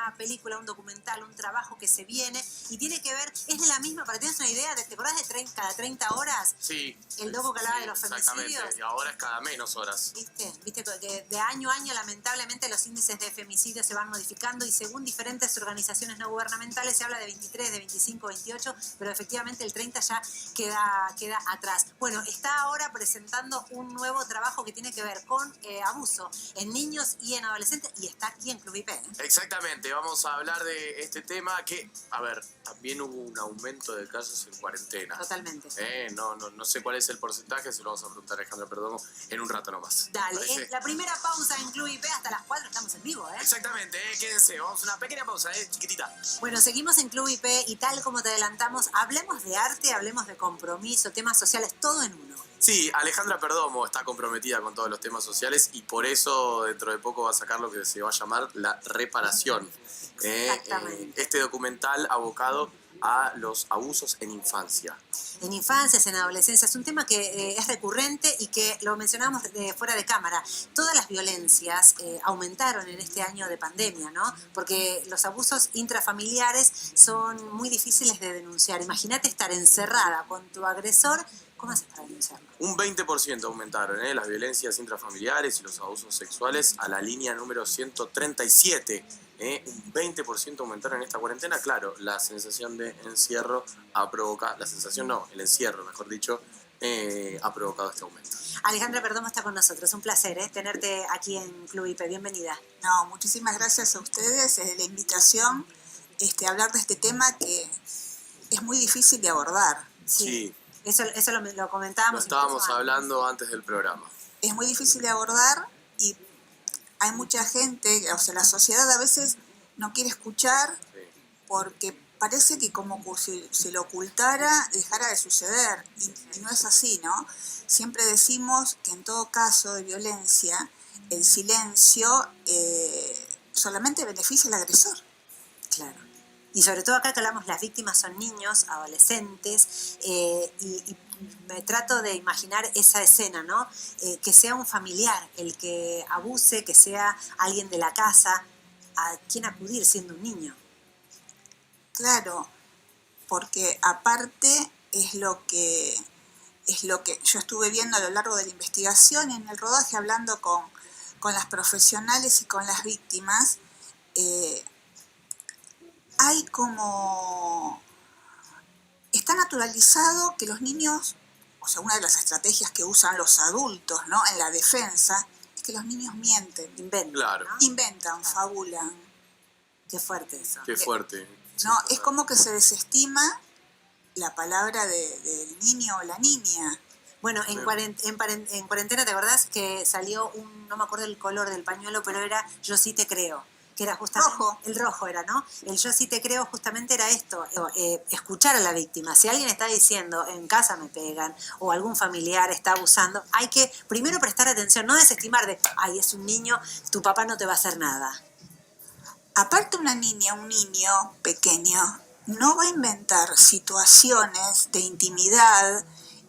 una película, un documental, un trabajo que se viene y tiene que ver, es de la misma, para que tengas una idea, ¿te acordás de cada 30 horas? Sí. El docu que hablaba de los exactamente. femicidios. Y ahora es cada menos horas. Viste que de año a año lamentablemente los índices de femicidios se van modificando y según diferentes organizaciones no gubernamentales se habla de 23, de 25, 28, pero efectivamente el 30 ya queda atrás. Bueno, está ahora presentando un nuevo trabajo que tiene que ver con abuso en niños y en adolescentes y está aquí en Club IP. Exactamente, vamos a hablar de este tema que, a ver, también hubo un aumento de casos en cuarentena. Totalmente. No sé cuál es el porcentaje, se lo vamos a preguntar a Alejandra Perdomo en un rato nomás. Dale, en la primera pausa en Club IP hasta las 4 estamos en vivo, ¿eh? Exactamente, quédense, vamos a una pequeña pausa, chiquitita. Bueno, seguimos en Club IP y tal como te adelantamos, hablemos de arte, hablemos de compromiso, temas sociales, todo en uno. Sí, Alejandra Perdomo está comprometida con todos los temas sociales y por eso dentro de poco va a sacar lo que se va a llamar La Reparación. Exactamente. Este documental abocado a los abusos en infancia. En infancias, en adolescencia, es un tema que es recurrente y que lo mencionábamos fuera de cámara. Todas las violencias aumentaron en este año de pandemia, ¿no? Porque los abusos intrafamiliares son muy difíciles de denunciar. Imagínate estar encerrada con tu agresor. ¿Cómo haces para denunciarlo? Un 20% aumentaron las violencias intrafamiliares y los abusos sexuales a la línea número 137. Un 20% aumentaron en esta cuarentena. Claro, la sensación de encierro ha provocado, el encierro, mejor dicho, ha provocado este aumento. Alejandra Perdomo está con nosotros. Un placer tenerte aquí en Club IP. Bienvenida. No, muchísimas gracias a ustedes la invitación a hablar de este tema que es muy difícil de abordar. Sí. Eso lo comentábamos. Lo estábamos hablando antes del programa. Es muy difícil de abordar y hay mucha gente, o sea, la sociedad a veces no quiere escuchar porque parece que como si se lo ocultara, dejara de suceder. Y no es así, ¿no? Siempre decimos que en todo caso de violencia, el silencio solamente beneficia al agresor. Claro. Y sobre todo acá que hablamos, las víctimas son niños, adolescentes, y me trato de imaginar esa escena, ¿no? Que sea un familiar el que abuse, que sea alguien de la casa, a quien acudir siendo un niño. Claro, porque aparte es lo que yo estuve viendo a lo largo de la investigación y en el rodaje hablando con las profesionales y con las víctimas. Hay como... Está naturalizado que los niños, o sea, una de las estrategias que usan los adultos, ¿no?, en la defensa, es que los niños mienten. Inventan. Claro. ¿No? Inventan, fabulan. Qué fuerte eso. Qué fuerte. No, es como que se desestima la palabra del niño o la niña. Bueno, en cuarentena, ¿te acordás que salió no me acuerdo el color del pañuelo, pero era Yo sí te creo? Que era justamente rojo. El rojo era, ¿no? El Yo sí te creo justamente era esto, escuchar a la víctima. Si alguien está diciendo, en casa me pegan, o algún familiar está abusando, hay que primero prestar atención, no desestimar de, ay, es un niño, tu papá no te va a hacer nada. Aparte una niña, un niño pequeño, no va a inventar situaciones de intimidad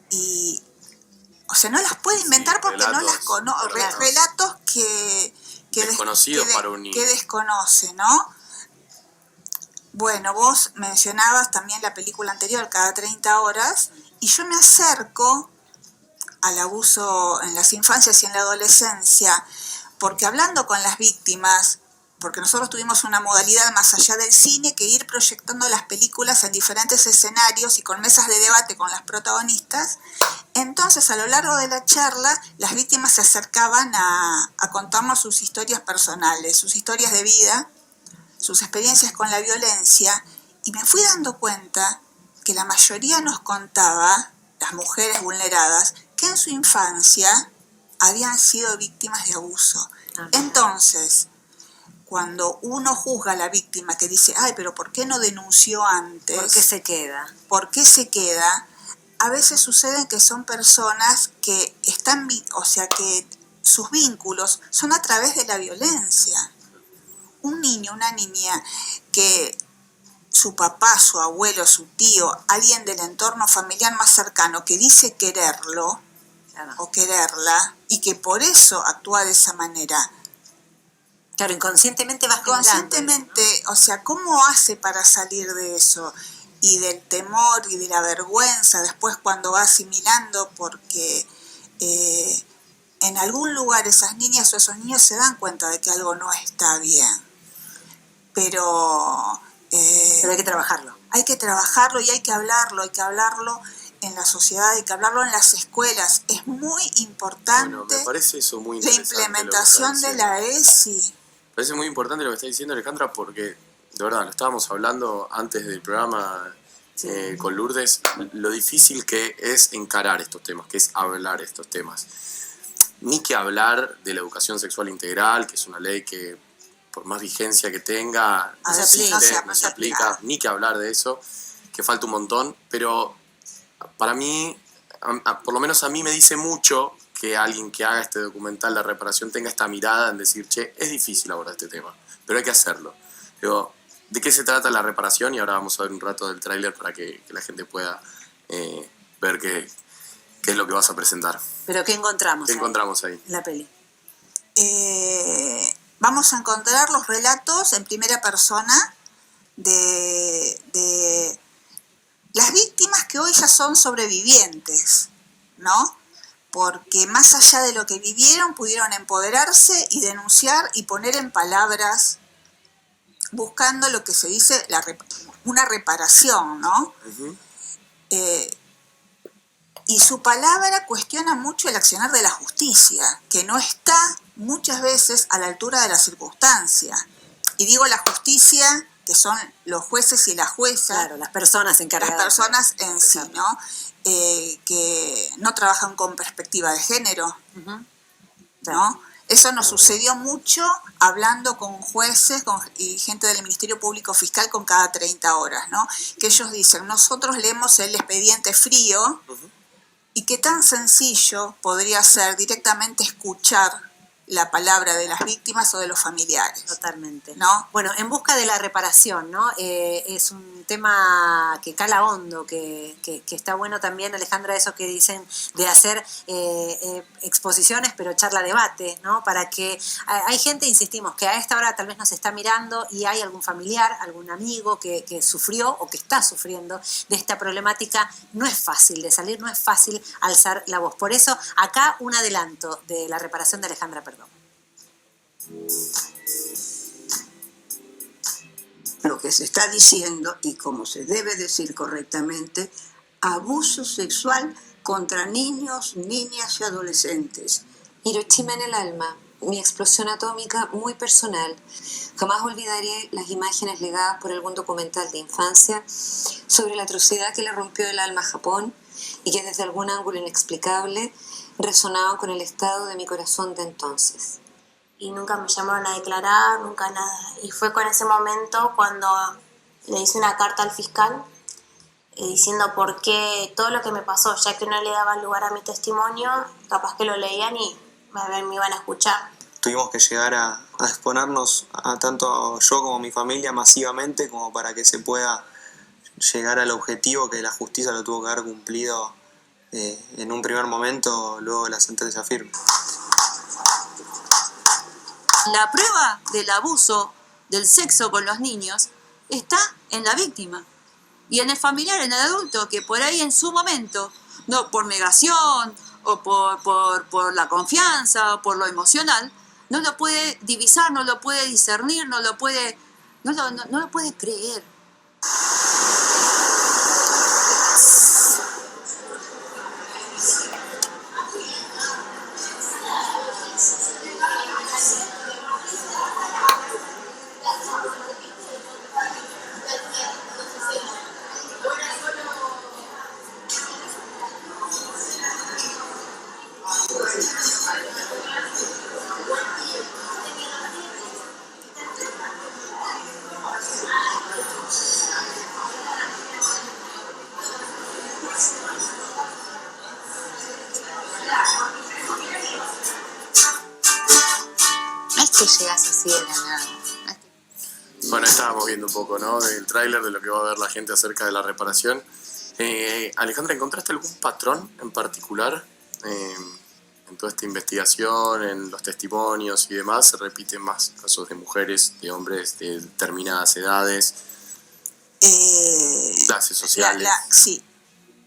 y... O sea, no las puede inventar porque relatos, no las conoce. Relatos que desconocidos para un niño. Que desconoce, ¿no? Bueno, vos mencionabas también la película anterior, Cada 30 horas, y yo me acerco al abuso en las infancias y en la adolescencia, porque hablando con las víctimas, porque nosotros tuvimos una modalidad más allá del cine que ir proyectando las películas en diferentes escenarios y con mesas de debate con las protagonistas. Entonces, a lo largo de la charla, las víctimas se acercaban a contarnos sus historias personales, sus historias de vida, sus experiencias con la violencia, y me fui dando cuenta que la mayoría nos contaba, las mujeres vulneradas, que en su infancia habían sido víctimas de abuso. Entonces, cuando uno juzga a la víctima que dice, ay, pero ¿por qué no denunció antes? ¿Por qué se queda? ¿Por qué se queda? A veces sucede que son personas que están, o sea, que sus vínculos son a través de la violencia. Un niño, una niña que su papá, su abuelo, su tío, alguien del entorno familiar más cercano que dice quererlo o quererla y que por eso actúa de esa manera, Claro, inconscientemente vas generando Conscientemente, eso, ¿no? o sea, ¿cómo hace para salir de eso? Y del temor y de la vergüenza después cuando va asimilando, porque en algún lugar esas niñas o esos niños se dan cuenta de que algo no está bien. Pero hay que trabajarlo. Hay que trabajarlo y hay que hablarlo en la sociedad, hay que hablarlo en las escuelas. Es muy importante. Bueno, me parece eso muy la interesante. implementación de la ESI. Me parece muy importante lo que está diciendo Alejandra, porque de verdad lo estábamos hablando antes del programa con Lourdes, lo difícil que es encarar estos temas, que es hablar estos temas. Ni que hablar de la educación sexual integral, que es una ley que por más vigencia que tenga, no se aplica, ni que hablar de eso, que falta un montón, pero para mí, por lo menos a mí me dice mucho que alguien que haga este documental de reparación tenga esta mirada en decir, che, es difícil abordar este tema, pero hay que hacerlo. Digo, ¿de qué se trata la reparación? Y ahora vamos a ver un rato del tráiler para que la gente pueda ver qué es lo que vas a presentar. ¿Pero qué encontramos? ¿Qué encontramos ahí? En la peli. Vamos a encontrar los relatos en primera persona de las víctimas que hoy ya son sobrevivientes, ¿no? Porque más allá de lo que vivieron, pudieron empoderarse y denunciar y poner en palabras, buscando lo que se dice una reparación, ¿no? Uh-huh. Y su palabra cuestiona mucho el accionar de la justicia, que no está muchas veces a la altura de la circunstancia. Y digo la justicia, que son los jueces y las juezas. Claro, las personas encargadas. Las personas en sí, ¿no? Que no trabajan con perspectiva de género, ¿no? Eso nos sucedió mucho hablando con jueces y gente del Ministerio Público Fiscal con cada 30 horas, ¿no? Que ellos dicen, nosotros leemos el expediente frío y qué tan sencillo podría ser directamente escuchar la palabra de las víctimas o de los familiares. Totalmente. ¿No? Bueno, en busca de la reparación, ¿no? Es un tema que cala hondo, que está bueno también, Alejandra, eso que dicen de hacer exposiciones, pero charla debate, ¿no? Para que hay gente, insistimos, que a esta hora tal vez nos está mirando y hay algún familiar, algún amigo que sufrió o que está sufriendo de esta problemática. No es fácil de salir, no es fácil alzar la voz. Por eso, acá un adelanto de la reparación de Alejandra Perdón. Lo que se está diciendo, y como se debe decir correctamente, abuso sexual contra niños, niñas y adolescentes. Hiroshima en el alma, mi explosión atómica muy personal. Jamás olvidaré las imágenes legadas por algún documental de infancia sobre la atrocidad que le rompió el alma a Japón y que desde algún ángulo inexplicable resonaban con el estado de mi corazón de entonces. Y nunca me llamaron a declarar, nunca nada. Y fue con ese momento cuando le hice una carta al fiscal diciendo por qué todo lo que me pasó, ya que no le daban lugar a mi testimonio, capaz que lo leían y me iban a escuchar. Tuvimos que llegar a exponernos a tanto yo como mi familia masivamente como para que se pueda llegar al objetivo que la justicia lo tuvo que haber cumplido en un primer momento, luego de la sentencia firme. La prueba del abuso del sexo con los niños está en la víctima y en el familiar, en el adulto, que por ahí en su momento, no por negación o por la confianza o por lo emocional, no lo puede divisar, no lo puede discernir, no lo puede creer. No es que llegas así de la nada. Bueno, estábamos viendo un poco, ¿no? Del tráiler, de lo que va a ver la gente acerca de la reparación. Alejandra, ¿encontraste algún patrón en particular en toda esta investigación, en los testimonios y demás, se repiten más casos de mujeres, de hombres de determinadas edades, clases sociales. Sí,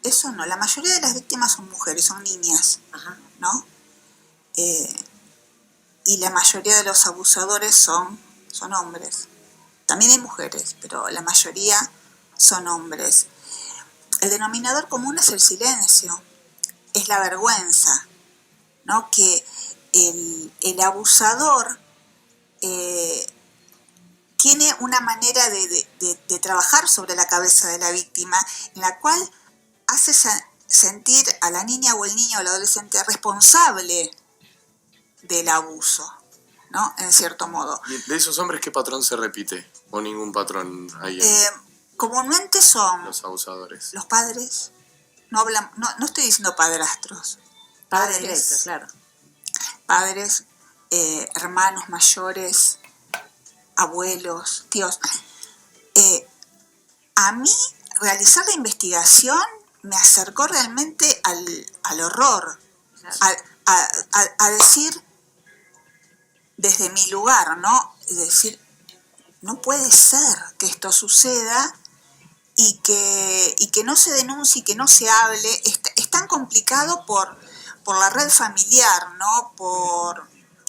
eso no. La mayoría de las víctimas son mujeres, son niñas, Ajá. ¿no? Y la mayoría de los abusadores son hombres. También hay mujeres, pero la mayoría son hombres. El denominador común es el silencio, es la vergüenza, ¿no? Que el abusador tiene una manera de trabajar sobre la cabeza de la víctima, en la cual hace sentir a la niña o el niño o el adolescente responsable del abuso, ¿no? En cierto modo. ¿Y de esos hombres qué patrón se repite? ¿O ningún patrón hay en Comúnmente son los abusadores? los padres, no estoy diciendo padrastros, Padre directo, claro. padres, hermanos mayores, abuelos, tíos. A mí realizar la investigación me acercó realmente al horror, a decir desde mi lugar, ¿no? Es decir, no puede ser que esto suceda y que no se denuncie y que no se hable. Es tan complicado por la red familiar, ¿no?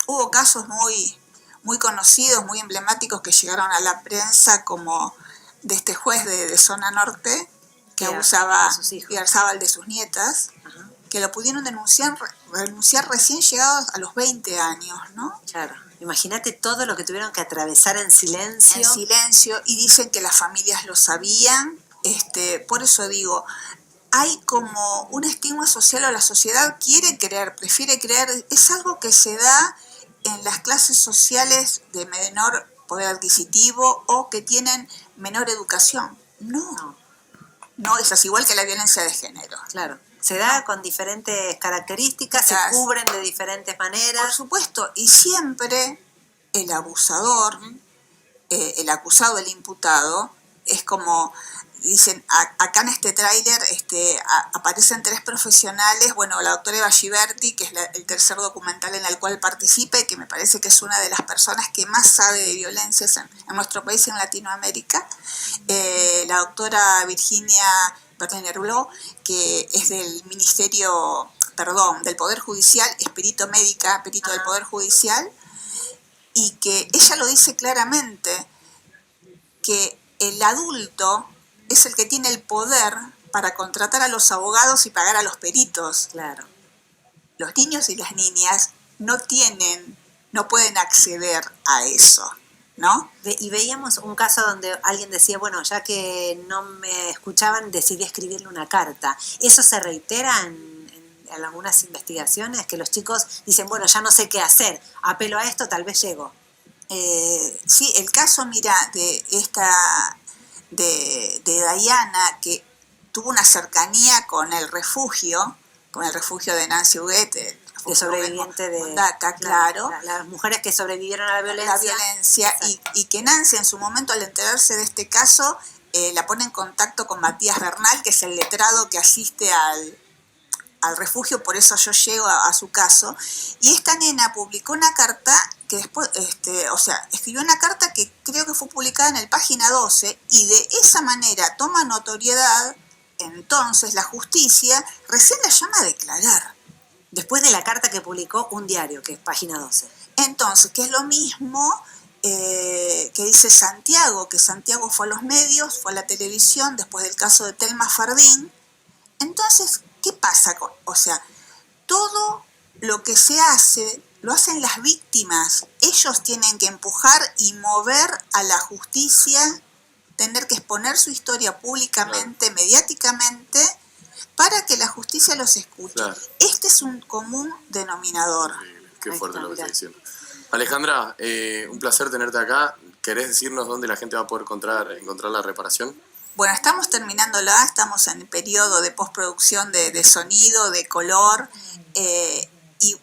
Hubo casos muy conocidos, muy emblemáticos que llegaron a la prensa, como de este juez de zona norte que abusaba y alzaba el de sus nietas, Ajá. que lo pudieron denunciar recién llegados a los 20 años, ¿no? Claro. Imagínate todo lo que tuvieron que atravesar en silencio. En silencio, y dicen que las familias lo sabían. Por eso digo, hay como un estigma social, o la sociedad quiere creer, prefiere creer, es algo que se da en las clases sociales de menor poder adquisitivo o que tienen menor educación. No es así, igual que la violencia de género. Claro. Se da con diferentes características, se cubren de diferentes maneras. Por supuesto, y siempre el abusador, el acusado, el imputado, es como dicen, acá en este tráiler aparecen 3 profesionales, bueno, la doctora Eva Giberti, que es el tercer documental en el cual participa y que me parece que es una de las personas que más sabe de violencias en nuestro país y en Latinoamérica, la doctora Virginia Berliner-Blo, que es del del Poder Judicial, es perito médica, perito del Poder Judicial, y que ella lo dice claramente, que el adulto es el que tiene el poder para contratar a los abogados y pagar a los peritos. Claro. Los niños y las niñas no pueden acceder a eso, ¿no? Y veíamos un caso donde alguien decía, bueno, ya que no me escuchaban, decidí escribirle una carta. ¿Eso se reitera en algunas investigaciones? Que los chicos dicen, bueno, ya no sé qué hacer, apelo a esto, tal vez llego. Sí, el caso, mira, de Diana, que tuvo una cercanía con el refugio de Nancy Huguet, de sobreviviente de DACA, claro. Las mujeres que sobrevivieron a la violencia. Y que Nancy en su momento, al enterarse de este caso, la pone en contacto con Matías Bernal, que es el letrado que asiste al refugio, por eso yo llego a su caso. Y esta nena publicó una carta que después, escribió una carta que creo que fue publicada en el Página 12, y de esa manera toma notoriedad. Entonces la justicia recién la llama a declarar. Después de la carta que publicó un diario, que es Página 12. Entonces, que es lo mismo que dice Santiago, que Santiago fue a los medios, fue a la televisión, después del caso de Telma Fardín. Entonces, ¿qué pasa? Todo lo que se hace, lo hacen las víctimas. Ellos tienen que empujar y mover a la justicia, tener que exponer su historia públicamente, mediáticamente, para que la justicia los escuche. Claro. Este es un común denominador. Qué fuerte lo que está diciendo. Alejandra, un placer tenerte acá. ¿Querés decirnos dónde la gente va a poder encontrar la reparación? Bueno, estamos terminándola, estamos en el periodo de postproducción de sonido, de color, y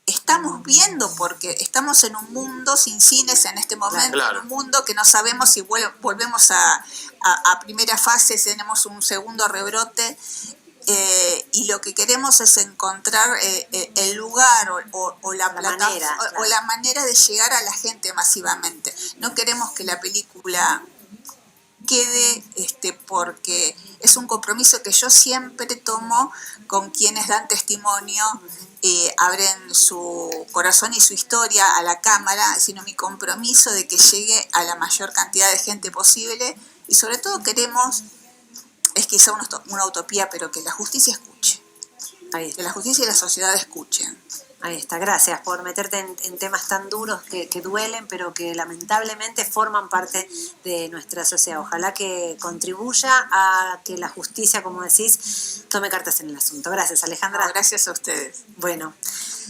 estamos viendo, porque estamos en un mundo sin cines en este momento, claro. En un mundo que no sabemos si volvemos a primera fase, si tenemos un segundo rebrote. y lo que queremos es encontrar el lugar o la manera, claro. o la manera de llegar a la gente masivamente. No queremos que la película quede porque es un compromiso que yo siempre tomo con quienes dan testimonio, abren su corazón y su historia a la cámara, sino mi compromiso de que llegue a la mayor cantidad de gente posible, y sobre todo queremos, es quizá una utopía, pero que la justicia escuche, que la justicia y la sociedad escuchen. Ahí está, gracias por meterte en temas tan duros que duelen, pero que lamentablemente forman parte de nuestra sociedad. Ojalá que contribuya a que la justicia, como decís, tome cartas en el asunto. Gracias, Alejandra. No, gracias a ustedes. Bueno.